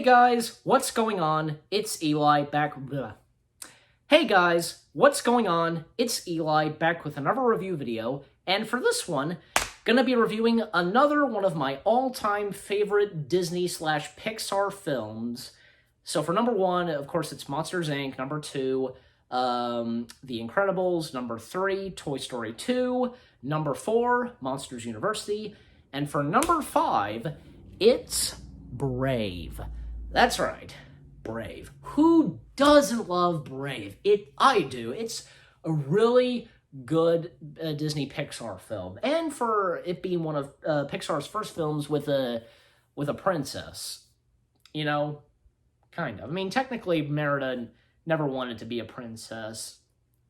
guys, what's going on? It's Eli back. Bleh. Hey guys, what's going on? It's Eli back with another review video, and for this one, gonna be reviewing another one of my all-time favorite Disney/Pixar films. So for number one, of course, it's Monsters, Inc. Number two, The Incredibles. Number three, Toy Story 2. Number four, Monsters University. And for number five, it's Brave. That's right, Brave. Who doesn't love Brave? I do. It's a really good Disney Pixar film, and for it being one of Pixar's first films with a princess, you know, kind of. I mean, technically, Merida never wanted to be a princess,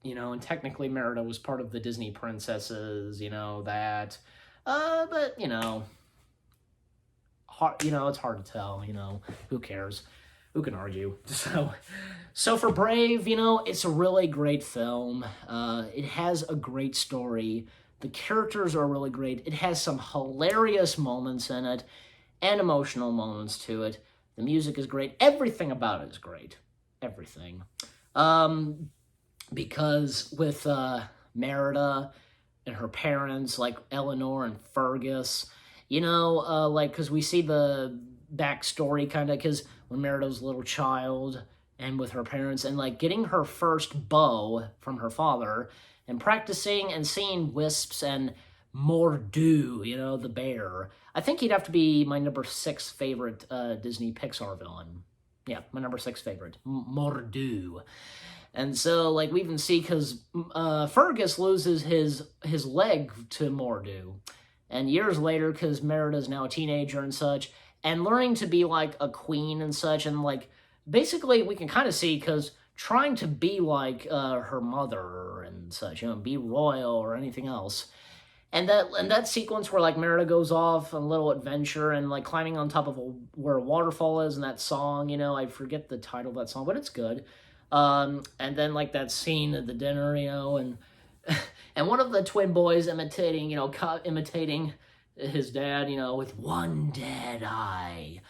you know, and technically Merida was part of the Disney princesses, you know, that, but, you know, it's hard to tell, you know, who cares? Who can argue? So for Brave, you know, it's a really great film. It has a great story. The characters are really great. It has some hilarious moments in it and emotional moments to it. The music is great. Everything about it is great. Everything. Because with Merida and her parents, like Eleanor and Fergus, you know, like, because we see the backstory kind of, because when Merida was a little child and with her parents, and like getting her first bow from her father and practicing and seeing Wisps and Mor'du, you know, the bear. I think he'd have to be my number 6 favorite Disney Pixar villain. Yeah, my number 6 favorite, Mor'du. And so, like, we even see, because Fergus loses his leg to Mor'du. And years later, because Merida's now a teenager and such, and learning to be, like, a queen and such, and, like, basically, we can kind of see, because trying to be like her mother and such, you know, be royal or anything else. And that sequence where, like, Merida goes off on a little adventure and, like, climbing on top of where a waterfall is, and that song, you know, I forget the title of that song, but it's good. And then, like, that scene at the dinner, you know, and and one of the twin boys imitating his dad, you know, with one dead eye.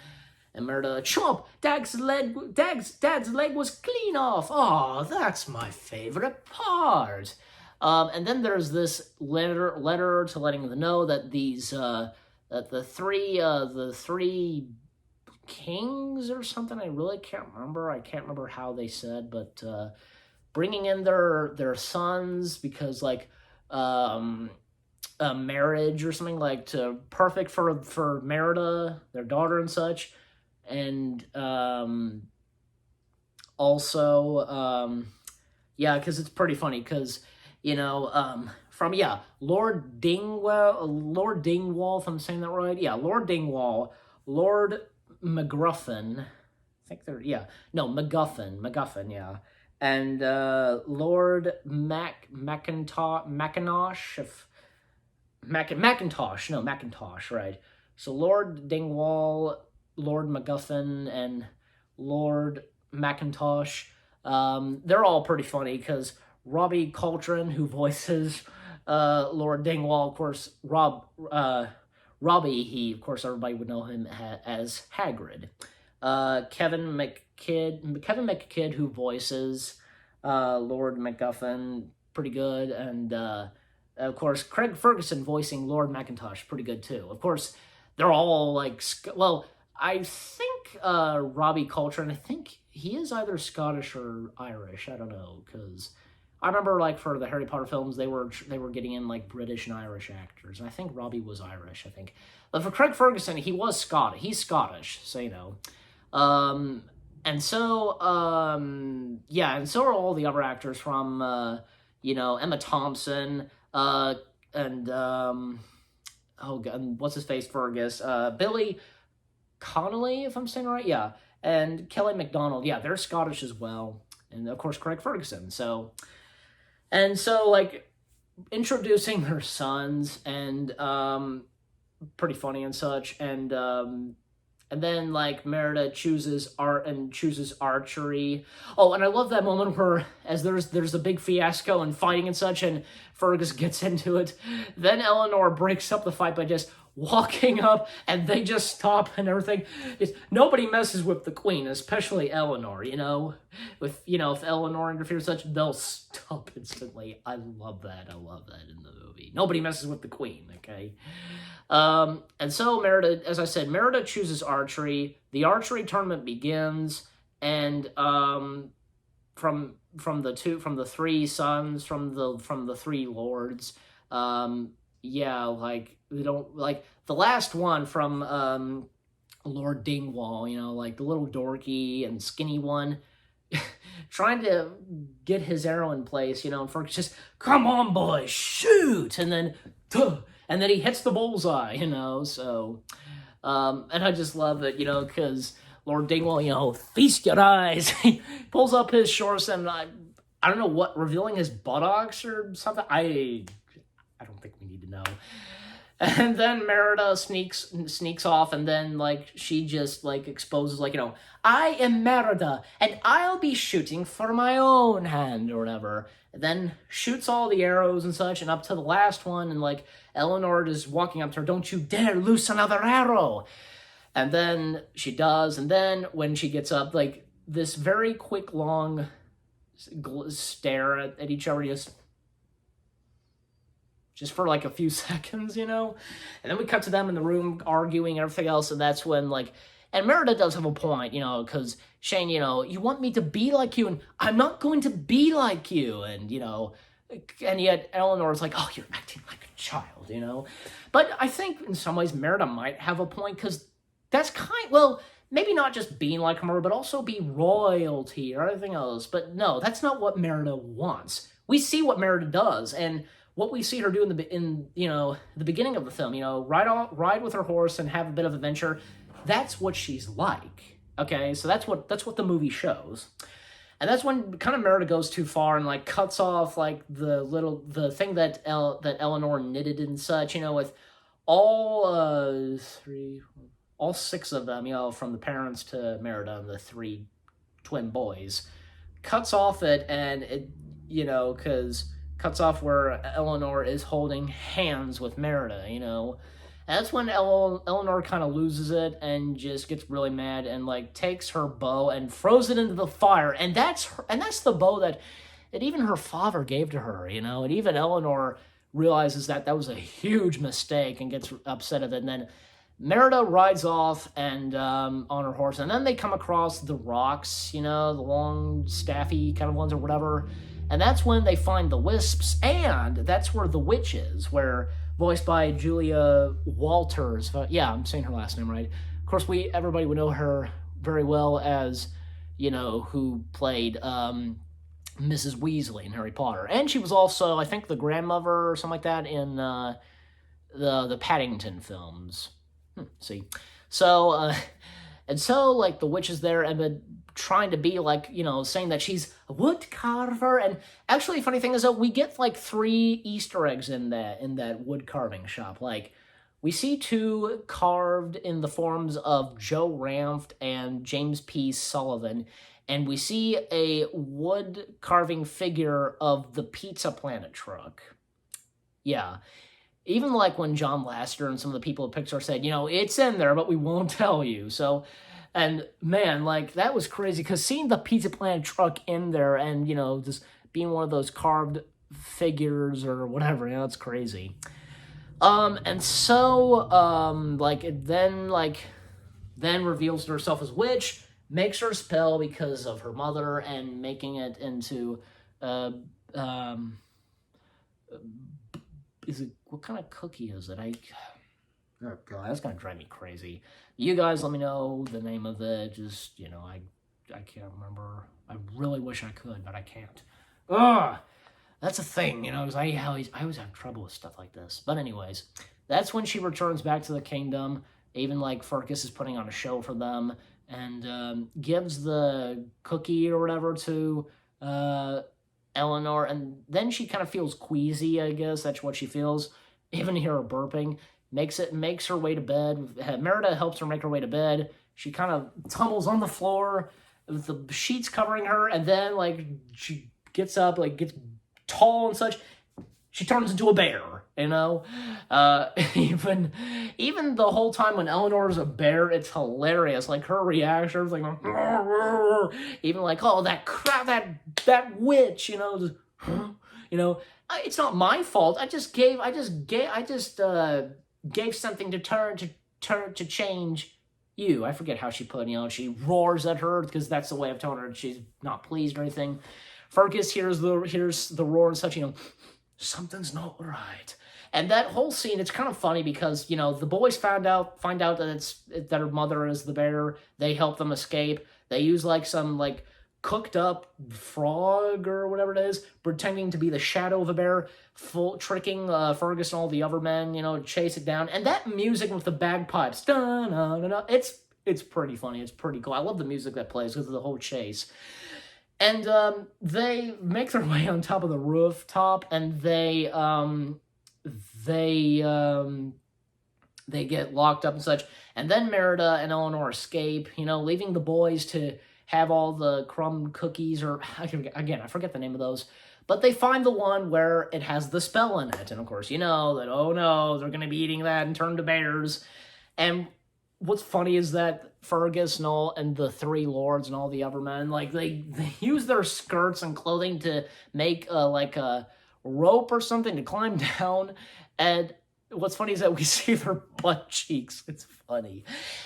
And Merida, chomp! Dad's leg was clean off. Oh, that's my favorite part. And then there's this letter to letting them know that that the three kings or something. I really can't remember. I can't remember how they said, but bringing in their sons, because, like, a marriage or something, like, perfect for Merida, their daughter and such. And also, yeah, because it's pretty funny, because, you know, Lord Dingwall, if I'm saying that right, yeah, Lord Dingwall, Lord MacGuffin, I think MacGuffin, yeah, and Lord Macintosh, right, so Lord Dingwall, Lord MacGuffin, and Lord Macintosh, they're all pretty funny, because Robbie Coltrane, who voices Lord Dingwall, of course, Robbie, of course, everybody would know him as Hagrid. Kevin McKidd, who voices Lord MacGuffin, pretty good, and of course, Craig Ferguson voicing Lord Macintosh, pretty good too. Of course, they're all, like, well, I think Robbie Coltrane, I think he is either Scottish or Irish. I don't know, because I remember, like, for the Harry Potter films, they were getting in, like, British and Irish actors. And I think Robbie was Irish, I think. But for Craig Ferguson, he was Scottish. He's Scottish, so, you know. And so are all the other actors from, you know, Emma Thompson, and what's his face, Fergus, Billy Connolly, if I'm saying it right, yeah, and Kelly MacDonald, yeah, they're Scottish as well, and of course Craig Ferguson. So like, introducing their sons, and pretty funny and such, and then, like, Merida chooses archery. Oh, and I love that moment where, as there's a big fiasco and fighting and such, and Fergus gets into it, then Eleanor breaks up the fight by just walking up, and they just stop and everything. Nobody messes with the queen, especially Eleanor, you know? If Eleanor interferes such, they'll stop instantly. I love that in the movie. Nobody messes with the queen, okay? And so Merida, as I said, Merida chooses archery. The archery tournament begins, and from the three sons, from the three lords, yeah, like, they don't, like, the last one from, Lord Dingwall, you know, like, the little dorky and skinny one, trying to get his arrow in place, you know, and Fergus just, come on, boys, shoot! And then he hits the bullseye, you know, so, and I just love it, you know, because Lord Dingwall, you know, feast your eyes, he pulls up his shorts, and I don't know what, revealing his buttocks or something, I don't think we need to know. And then Merida sneaks off, and then, like, she just, like, exposes, like, you know, I am Merida, and I'll be shooting for my own hand, or whatever. And then shoots all the arrows and such, and up to the last one, and, like, Eleanor is walking up to her, don't you dare loose another arrow! And then she does, and then when she gets up, like, this very quick, long stare at each other, just for, like, a few seconds, you know? And then we cut to them in the room arguing and everything else, and that's when, like... And Merida does have a point, you know, because, Shane, you know, you want me to be like you, and I'm not going to be like you, and, you know... And yet Eleanor's like, oh, you're acting like a child, you know? But I think, in some ways, Merida might have a point, because that's well, maybe not just being like her, but also be royalty or everything else. But no, that's not what Merida wants. We see what Merida does, and... what we see her do in you know, the beginning of the film, you know, ride with her horse and have a bit of adventure, that's what she's like, okay? So that's what the movie shows. And that's when kind of Merida goes too far and, like, cuts off, like, the thing that Eleanor knitted and such, you know, with all six of them, you know, from the parents to Merida and the three twin boys, cuts off it, and it, you know, because... cuts off where Eleanor is holding hands with Merida, you know. And that's when Eleanor kind of loses it and just gets really mad and, like, takes her bow and throws it into the fire. And that's the bow that even her father gave to her, you know. And even Eleanor realizes that was a huge mistake and gets upset at it. And then Merida rides off and on her horse. And then they come across the rocks, you know, the long, staffy kind of ones or whatever. And that's when they find the wisps, and that's where the witch is, where, voiced by Julia Walters. Yeah, I'm saying her last name right. Of course, everybody would know her very well as, you know, who played Mrs. Weasley in Harry Potter. And she was also, I think, the grandmother or something like that in the Paddington films. See? So, and so, like, the witch is there, and trying to be, like, you know, saying that she's a wood carver. And actually, funny thing is that we get, like, 3 Easter eggs in that wood carving shop. Like, we see 2 carved in the forms of Joe Ranft and James P. Sullivan, and we see a wood carving figure of the Pizza Planet truck. Yeah. Even, like, when John Lasseter and some of the people at Pixar said, you know, it's in there, but we won't tell you. So... and, man, like, that was crazy, because seeing the Pizza Planet truck in there and, you know, just being one of those carved figures or whatever, you know, it's crazy. And so, like, it then reveals to herself as witch, makes her spell because of her mother, and making it into, what kind of cookie is it? Oh, God, that's going to drive me crazy. You guys let me know the name of it. Just, you know, I can't remember. I really wish I could, but I can't. Ugh! That's a thing, you know, because I always have trouble with stuff like this. But anyways, that's when she returns back to the kingdom. Even, like, Fergus is putting on a show for them, and gives the cookie or whatever to Eleanor. And then she kind of feels queasy, I guess. That's what she feels. Even hear her burping. Makes her way to bed. Merida helps her make her way to bed. She kind of tumbles on the floor with the sheets covering her, and then, like, she gets up, like, gets tall and such. she turns into a bear, you know? Even the whole time when Eleanor's a bear, it's hilarious. Like, her reaction is like, even like, oh, that crap, that witch, you know, just, you know, it's not my fault. I just gave something to change you. I forget how she put, you know, she roars at her because that's the way of telling her she's not pleased or anything. Fergus hears the roar and such, you know, something's not right. And that whole scene, it's kind of funny because, you know, the boys find out that her mother is the bear. They help them escape. They use like some like cooked up frog or whatever it is, pretending to be the shadow of a bear, tricking Fergus and all the other men, you know, chase it down. And that music with the bagpipes, it's pretty funny. It's pretty cool. I love the music that plays because of the whole chase. And they make their way on top of the rooftop, and they get locked up and such. And then Merida and Eleanor escape, you know, leaving the boys to have all the crumb cookies, or again, I forget the name of those. But they find the one where it has the spell in it. And of course, you know that, oh no, they're going to be eating that and turn to bears. And what's funny is that Fergus and the three lords and all the other men, like, they use their skirts and clothing to make like a rope or something to climb down. And what's funny is that we see their butt cheeks. It's funny.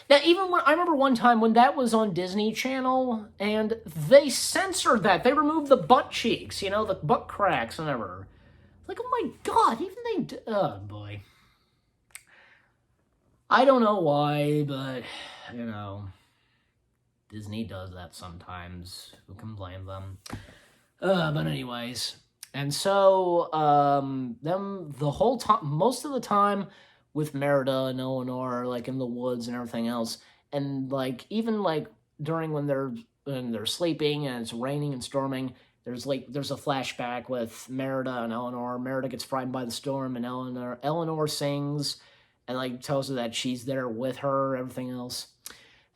Now, even when I remember one time when that was on Disney Channel, and they censored that. They removed the butt cheeks, you know, the butt cracks and whatever. Like, oh my God, even they, oh boy. I don't know why, but, you know, Disney does that sometimes. Who can blame them? But anyways, and so, them the whole time, most of the time with Merida and Eleanor, like, in the woods and everything else, and, like, even, like, during when they're sleeping and it's raining and storming, there's a flashback with Merida and Eleanor. Merida gets frightened by the storm, and Eleanor sings and, like, tells her that she's there with her, everything else.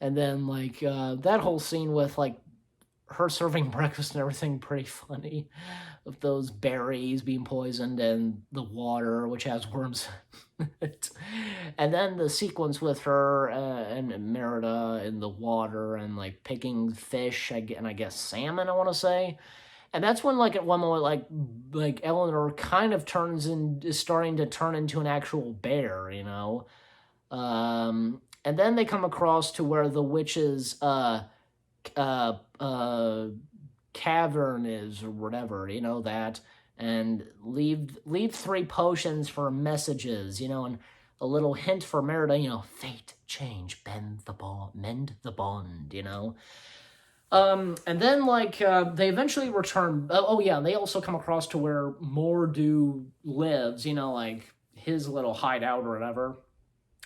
And then, like, that whole scene with, like, her serving breakfast and everything, pretty funny. With those berries being poisoned and the water, which has worms in it. And then the sequence with her and Merida in the water and, like, picking fish, and I guess salmon, I want to say. And that's when, like, at one moment, like Eleanor kind of is starting to turn into an actual bear, you know? And then they come across to where the witch's cavern is, or whatever, you know, that, and leave 3 potions for messages, you know, and a little hint for Merida, you know, fate, change, mend the bond, you know. And then, like, they eventually return. Oh yeah, they also come across to where Mor'du lives, you know, like, his little hideout or whatever.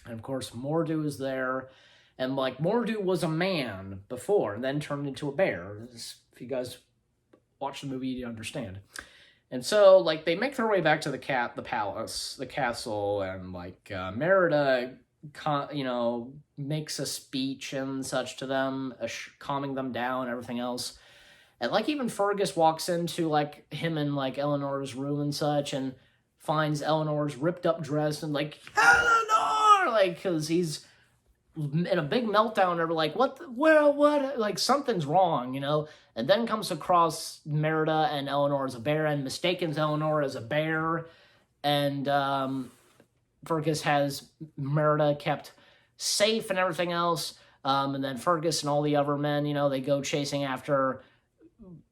And of course, Mor'du is there. And, like, Mor'du was a man before, and then turned into a bear. If you guys watch the movie, you understand. And so, like, they make their way back to the palace, the castle, and, like, Merida, you know, makes a speech and such to them, calming them down, everything else. And, like, even Fergus walks into, like, him and, like, Eleanor's room and such, and finds Eleanor's ripped up dress, and, like, Eleanor! Like, because he's in a big meltdown, or like, what, like, something's wrong, you know. And then comes across Merida and Eleanor as a bear, and mistakes Eleanor as a bear. And Fergus has Merida kept safe and everything else. And then Fergus and all the other men, you know, they go chasing after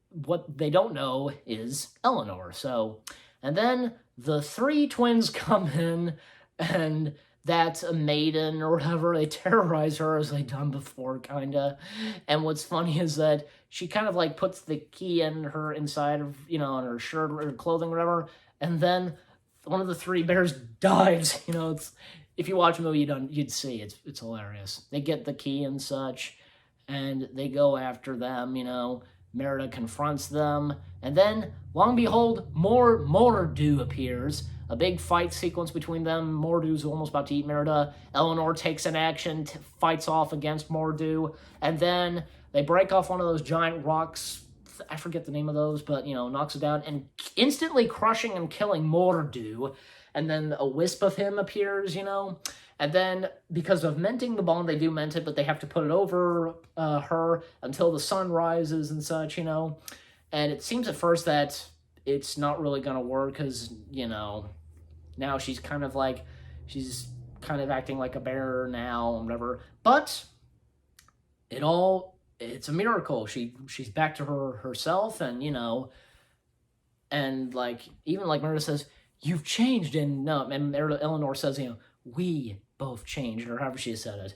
what they don't know is Eleanor. So, and then the 3 twins come in, and that's a maiden or whatever. They terrorize her as they've done before, kind of. And what's funny is that she kind of, like, puts the key in her inside of, you know, on her shirt or her clothing or whatever. And then one of the 3 bears dives. You know, it's, if you watch the movie, you'd see. It's hilarious. They get the key and such, and they go after them, you know. Merida confronts them. And then, long and behold, Mor'du appears. A big fight sequence between them. Mor'du's almost about to eat Merida. Eleanor takes an action, fights off against Mor'du. And then they break off one of those giant rocks I forget the name of those, but, you know, knocks it down, and instantly crushing and killing Mordu. And then a wisp of him appears, you know. And then, because of menting the bomb, they do ment it, but they have to put it over her until the sun rises and such, you know. And it seems at first that it's not really going to work because, you know, now she's kind of acting like a bear now and whatever. But it's a miracle. She's back to herself, and, you know, and, like, even, like, Merida says, "You've changed," and Eleanor says, you know, "We both changed," or however she said it.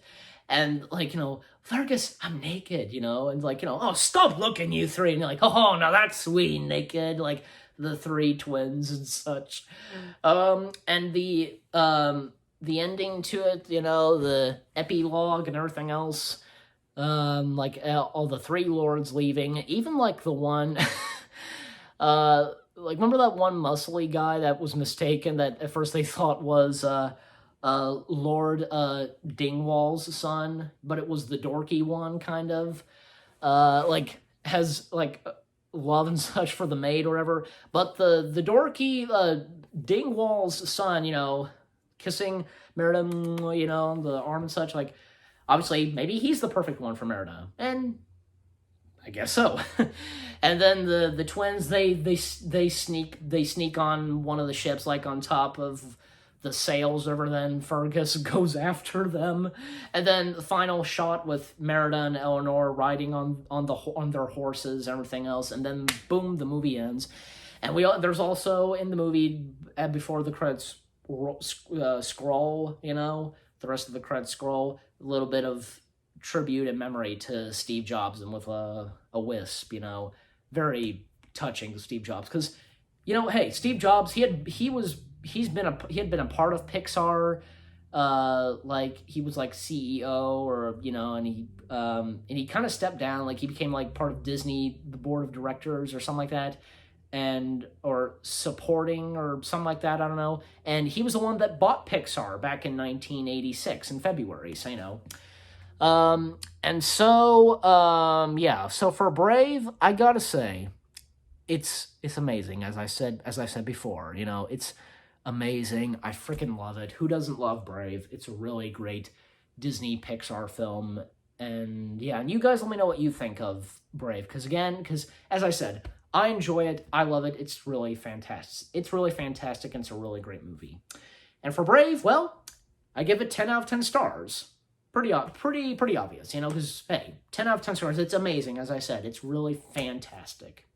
And, like, you know, "Fergus, I'm naked," you know, and, like, you know, "Oh, stop looking, you three," and you're like, "Oh, now that's sweet, naked," like, the three twins and such. And the ending to it, you know, the epilogue and everything else, like, all the three lords leaving, even, like, the one, like, remember that one muscly guy that was mistaken that at first they thought was, Lord Dingwall's son, but it was the dorky one, kind of, like, has, like, love and such for the maid or whatever, but the dorky, Dingwall's son, you know, kissing Merida, you know, the arm and such, like, obviously, maybe he's the perfect one for Merida, and I guess so. And then the twins, they sneak on one of the ships, like, on top of the sails over, then Fergus goes after them, and then the final shot with Merida and Eleanor riding on their horses and everything else, and then boom, the movie ends. And there's also in the movie, before the credits scroll, you know, the rest of the credits scroll, a little bit of tribute and memory to Steve Jobs, and with a wisp, you know, very touching to Steve Jobs, because, you know, hey, Steve Jobs, he had been a part of Pixar, like, he was, like, CEO, or, you know, and he kind of stepped down, like, he became, like, part of Disney, the board of directors or something like that, or supporting or something like that, I don't know, and he was the one that bought Pixar back in 1986 in February, so, you know. And so, yeah, so for Brave, I gotta say, it's amazing, as I said before, you know, it's amazing. I freaking love it. Who doesn't love Brave? It's a really great Disney Pixar film, and yeah, and you guys let me know what you think of Brave, because as I said, I enjoy it, I love it, it's really fantastic, and it's a really great movie. And for Brave, well, I give it 10 out of 10 stars. Pretty obvious, you know, because, hey, 10 out of 10 stars, it's amazing, as I said, it's really fantastic.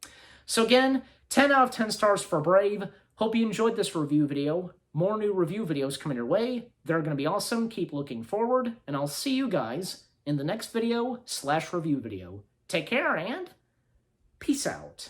So again, 10 out of 10 stars for Brave. Hope you enjoyed this review video. More new review videos coming your way. They're going to be awesome. Keep looking forward, and I'll see you guys in the next video /review video. Take care, and peace out.